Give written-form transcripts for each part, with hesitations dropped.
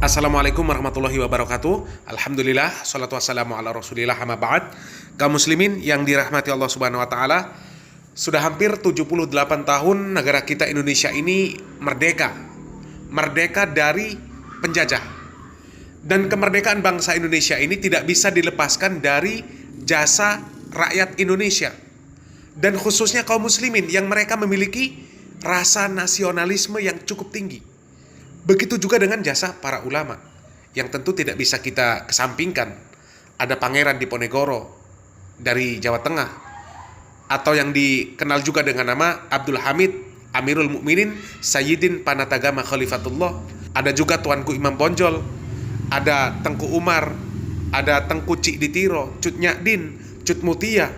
Assalamualaikum warahmatullahi wabarakatuh. Alhamdulillah, salatu wassalamu ala rasulillah, amma ba'd. Kaum muslimin yang dirahmati Allah subhanahu wa ta'ala, sudah hampir 78 tahun negara kita Indonesia ini merdeka. Merdeka dari penjajah. Dan kemerdekaan bangsa Indonesia ini tidak bisa dilepaskan dari jasa rakyat Indonesia. Dan khususnya kaum muslimin yang mereka memiliki rasa nasionalisme yang cukup tinggi. Begitu juga dengan jasa para ulama yang tentu tidak bisa kita kesampingkan. Ada Pangeran Diponegoro dari Jawa Tengah, atau yang dikenal juga dengan nama Abdul Hamid Amirul Mukminin Sayyidin Panatagama Khalifatullah. Ada juga Tuanku Imam Bonjol, ada Tengku Umar, ada Tengku Cik Ditiro, Cut Nyakdin, Cut Mutia,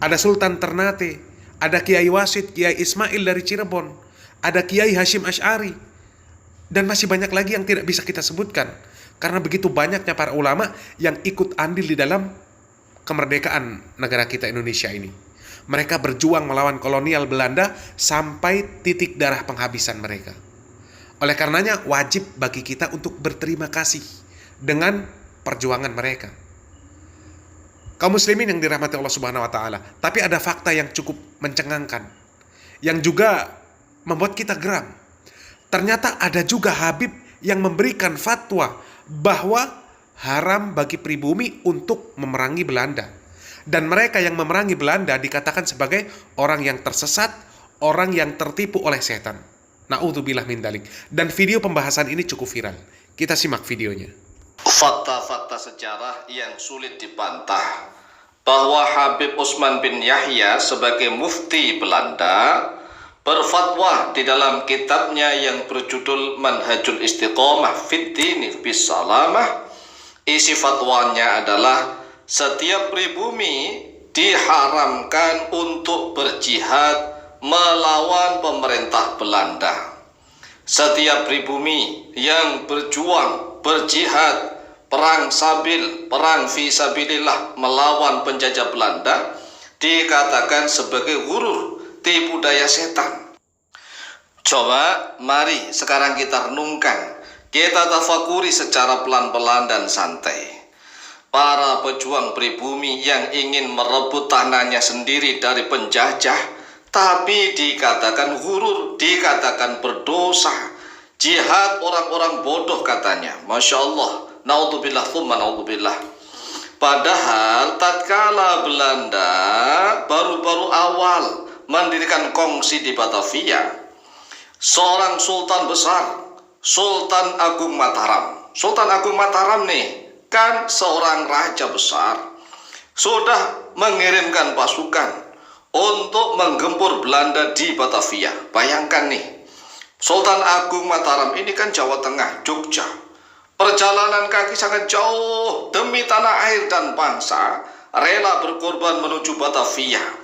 ada Sultan Ternate, ada Kiai Wasid, Kiai Ismail dari Cirebon, ada Kiai Hashim Asy'ari. Dan masih banyak lagi yang tidak bisa kita sebutkan, karena begitu banyaknya para ulama yang ikut andil di dalam kemerdekaan negara kita Indonesia ini. Mereka berjuang melawan kolonial Belanda sampai titik darah penghabisan mereka. Oleh karenanya wajib bagi kita untuk berterima kasih dengan perjuangan mereka. Kaum muslimin yang dirahmati Allah Subhanahu wa taala, tapi ada fakta yang cukup mencengangkan yang juga membuat kita geram. Ternyata ada juga Habib yang memberikan fatwa bahwa haram bagi pribumi untuk memerangi Belanda. Dan mereka yang memerangi Belanda dikatakan sebagai orang yang tersesat, orang yang tertipu oleh setan. Na'udzubillah min dzalik. Dan video pembahasan ini cukup viral. Kita simak videonya. Fakta-fakta sejarah yang sulit dibantah bahwa Habib Utsman bin Yahya sebagai mufti Belanda berfatwa di dalam kitabnya yang berjudul Manhajul Istiqomah Fid Dini Bis Salamah. Isi fatwanya adalah setiap pribumi diharamkan untuk berjihad melawan pemerintah Belanda. Setiap pribumi yang berjuang, berjihad, perang sabil, perang fisabilillah melawan penjajah Belanda dikatakan sebagai ghurur, tipu daya setan. Coba mari sekarang kita renungkan, kita tafakuri secara pelan-pelan dan santai. Para pejuang pribumi yang ingin merebut tanahnya sendiri dari penjajah, tapi dikatakan ghurur, dikatakan berdosa, jihad orang-orang bodoh katanya. Masya Allah, naudzubillah tsumma naudzubillah. Padahal tatkala Belanda baru-baru awal mendirikan kongsi di Batavia, seorang sultan besar, Sultan Agung Mataram. Sultan Agung Mataram nih kan seorang raja besar, sudah mengirimkan pasukan untuk menggempur Belanda di Batavia. Bayangkan nih, Sultan Agung Mataram ini kan Jawa Tengah, Jogja. Perjalanan kaki sangat jauh demi tanah air dan bangsa, rela berkorban menuju Batavia.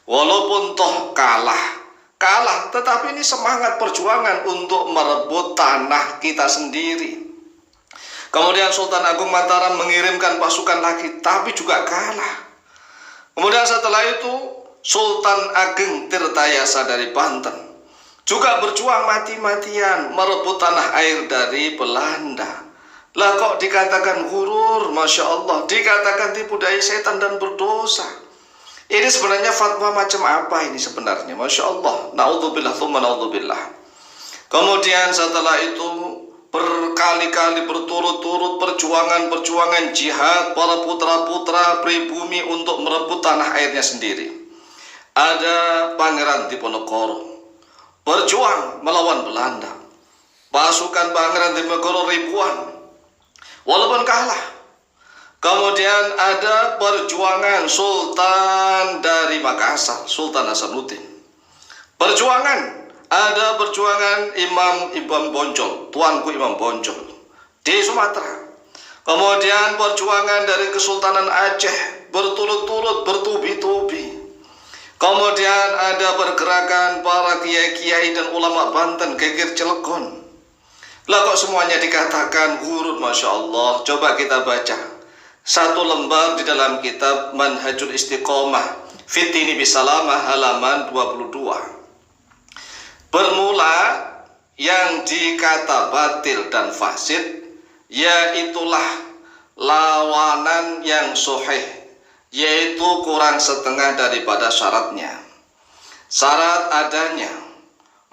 Walaupun toh kalah, tetapi ini semangat perjuangan untuk merebut tanah kita sendiri. Kemudian Sultan Agung Mataram mengirimkan pasukan lagi, tapi juga kalah. Kemudian setelah itu Sultan Ageng Tirtayasa dari Banten juga berjuang mati-matian merebut tanah air dari Belanda. Lah kok dikatakan ghurur, Masya Allah, dikatakan tipu daya setan dan berdosa. Ini sebenarnya fatwa macam apa ini sebenarnya? Masya Allah, naudzubillah tsumma naudzubillah. Kemudian setelah itu berkali-kali berturut-turut perjuangan jihad para putra-putra pribumi untuk merebut tanah airnya sendiri. Ada Pangeran Diponegoro berjuang melawan Belanda. Pasukan Pangeran Diponegoro ribuan, walaupun kalah. Kemudian ada perjuangan Sultan dari Makassar, Sultan Hasanuddin. Ada perjuangan Imam Bonjol, Tuanku Imam Bonjol di Sumatera. Kemudian perjuangan dari Kesultanan Aceh berturut-turut bertubi-tubi. Kemudian ada pergerakan para kiai-kiai dan ulama Banten, Geger Cilegon. Lah kok semuanya dikatakan ghurur, Masya Allah. Coba kita baca satu lembar di dalam kitab Manhajul Istiqomah Fid Dini Bis Salamah halaman 22. Bermula yang dikata batil dan fasid yaitulah lawanan yang sahih, yaitu kurang setengah daripada syaratnya. Syarat adanya,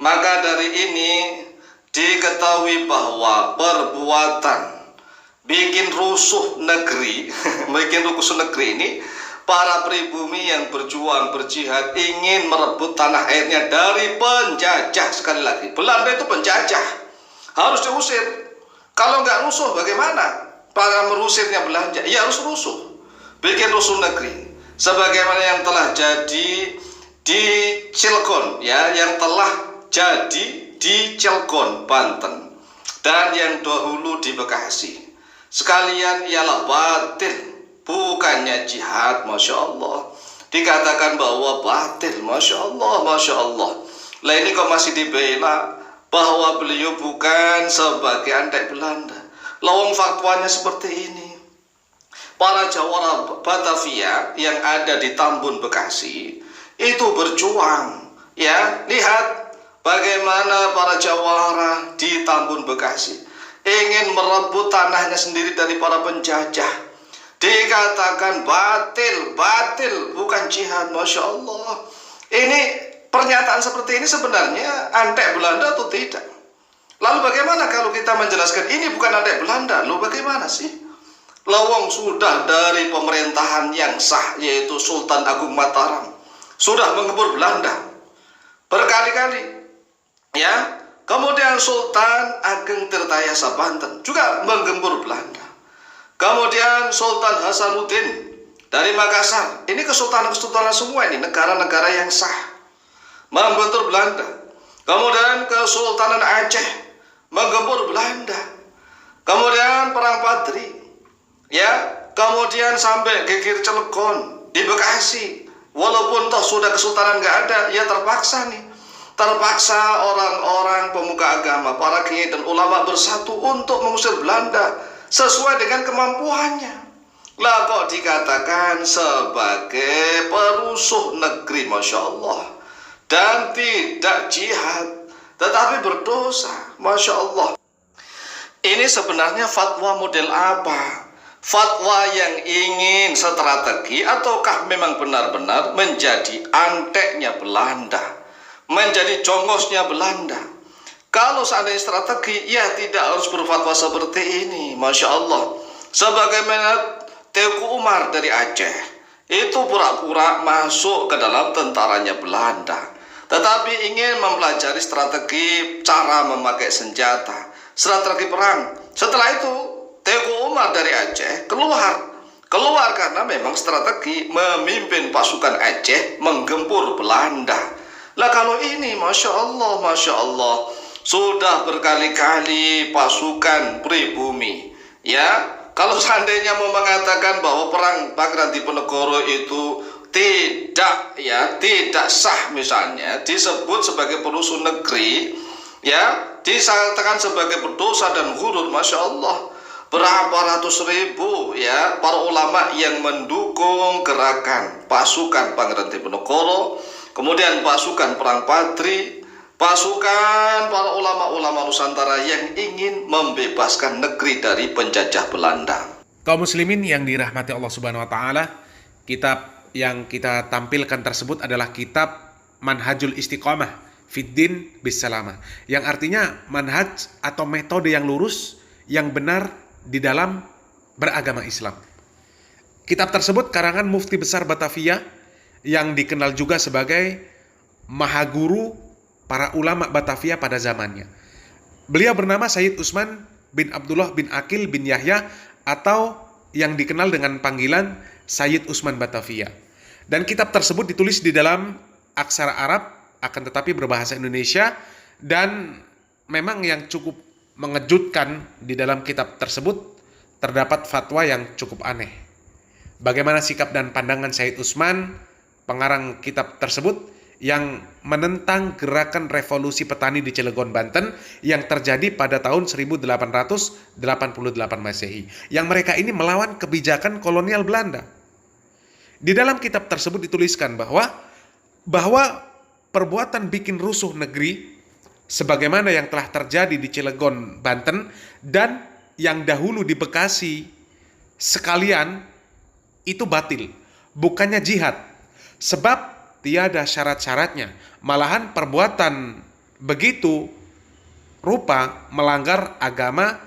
maka dari ini diketahui bahwa perbuatan bikin rusuh negeri bikin rusuh negeri ini, para pribumi yang berjuang berjihad ingin merebut tanah airnya dari penjajah. Sekali lagi, Belanda itu penjajah, harus diusir. Kalau nggak rusuh bagaimana para merusirnya Belanda? Ya harus rusuh, bikin rusuh negeri, sebagaimana yang telah jadi di Cilegon, ya, yang telah jadi di Cilegon, Banten, dan yang dahulu di Bekasi. Sekalian ialah batil, bukannya jihad. Masya Allah, dikatakan bahwa batil. Masya Allah, Masya Allah. Lah ini kok masih dibela bahwa beliau bukan sebagai antek Belanda. Lawang fatwanya seperti ini. Para jawara Batavia yang ada di Tambun, Bekasi itu berjuang, ya. Lihat bagaimana para jawara di Tambun, Bekasi ingin merebut tanahnya sendiri dari para penjajah. Dikatakan batil, batil, bukan jihad. Masya Allah. Ini pernyataan seperti ini sebenarnya antek Belanda atau tidak? Lalu bagaimana kalau kita menjelaskan ini bukan antek Belanda? Lalu bagaimana sih? Lawang sudah dari pemerintahan yang sah, yaitu Sultan Agung Mataram, sudah menggempur Belanda berkali-kali, ya. Kemudian Sultan Ageng Tirtayasa Banten juga menggempur Belanda. Kemudian Sultan Hasanuddin dari Makassar, ini kesultanan-kesultanan semua, ini negara-negara yang sah, menggempur Belanda. Kemudian Kesultanan Aceh menggempur Belanda. Kemudian Perang Padri, ya. Kemudian sampai Geger Cilegon di Bekasi, walaupun toh sudah kesultanan nggak ada, ya terpaksa nih, terpaksa orang-orang pemuka agama, para kiai dan ulama bersatu untuk mengusir Belanda sesuai dengan kemampuannya. Lah kok dikatakan sebagai perusuh negeri, Masya Allah, dan tidak jihad tetapi berdosa. Masya Allah. Ini sebenarnya fatwa model apa? Fatwa yang ingin strategi ataukah memang benar-benar menjadi anteknya Belanda, menjadi jongosnya Belanda? Kalau seandainya strategi, ya tidak harus berfatwa seperti ini. Masya Allah. Sebagaimana Teuku Umar dari Aceh, itu pura-pura masuk ke dalam tentaranya Belanda, tetapi ingin mempelajari strategi cara memakai senjata, strategi perang. Setelah itu Teuku Umar dari Aceh keluar karena memang strategi memimpin pasukan Aceh menggempur Belanda. Lah kalau ini, Masya Allah, Masya Allah, sudah berkali-kali pasukan pribumi, ya. Kalau seandainya mau mengatakan bahwa perang Pangeran Diponegoro itu tidak sah, misalnya disebut sebagai perusuh negeri, ya, disatakan sebagai berdosa dan ghurur, Masya Allah, berapa ratus ribu, ya, para ulama yang mendukung gerakan pasukan Pangeran Diponegoro, kemudian pasukan Perang Padri, pasukan para ulama-ulama Nusantara yang ingin membebaskan negeri dari penjajah Belanda. Kaum muslimin yang dirahmati Allah Subhanahu wa taala, kitab yang kita tampilkan tersebut adalah kitab Manhajul Istiqomah Fiddin Bisalamah, yang artinya manhaj atau metode yang lurus, yang benar di dalam beragama Islam. Kitab tersebut karangan Mufti Besar Batavia yang dikenal juga sebagai Mahaguru para ulama Batavia pada zamannya. Beliau bernama Sayyid Utsman bin Abdullah bin Aqil bin Yahya, atau yang dikenal dengan panggilan Sayyid Utsman Batavia. Dan kitab tersebut ditulis di dalam aksara Arab, akan tetapi berbahasa Indonesia. Dan memang yang cukup mengejutkan, di dalam kitab tersebut terdapat fatwa yang cukup aneh. Bagaimana sikap dan pandangan Sayyid Utsman, pengarang kitab tersebut, yang menentang gerakan revolusi petani di Cilegon, Banten yang terjadi pada tahun 1888 Masehi, yang mereka ini melawan kebijakan kolonial Belanda. Di dalam kitab tersebut dituliskan bahwa perbuatan bikin rusuh negeri sebagaimana yang telah terjadi di Cilegon, Banten, dan yang dahulu di Bekasi sekalian itu batil, bukannya jihad. Sebab tiada syarat-syaratnya. Malahan perbuatan begitu rupa melanggar agama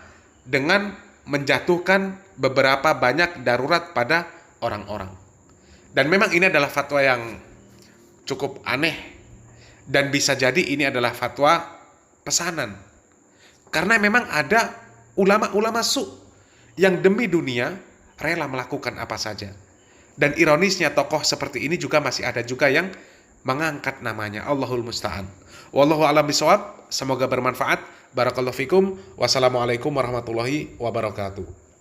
dengan menjatuhkan beberapa banyak darurat pada orang-orang. Dan memang ini adalah fatwa yang cukup aneh, dan bisa jadi ini adalah fatwa pesanan. Karena memang ada ulama-ulama yang demi dunia rela melakukan apa saja. Dan ironisnya tokoh seperti ini juga masih ada juga yang mengangkat namanya. Allahul musta'an. Wallahu a'lam bishawab. Semoga bermanfaat. Barakallahu fikum. Wassalamualaikum warahmatullahi wabarakatuh.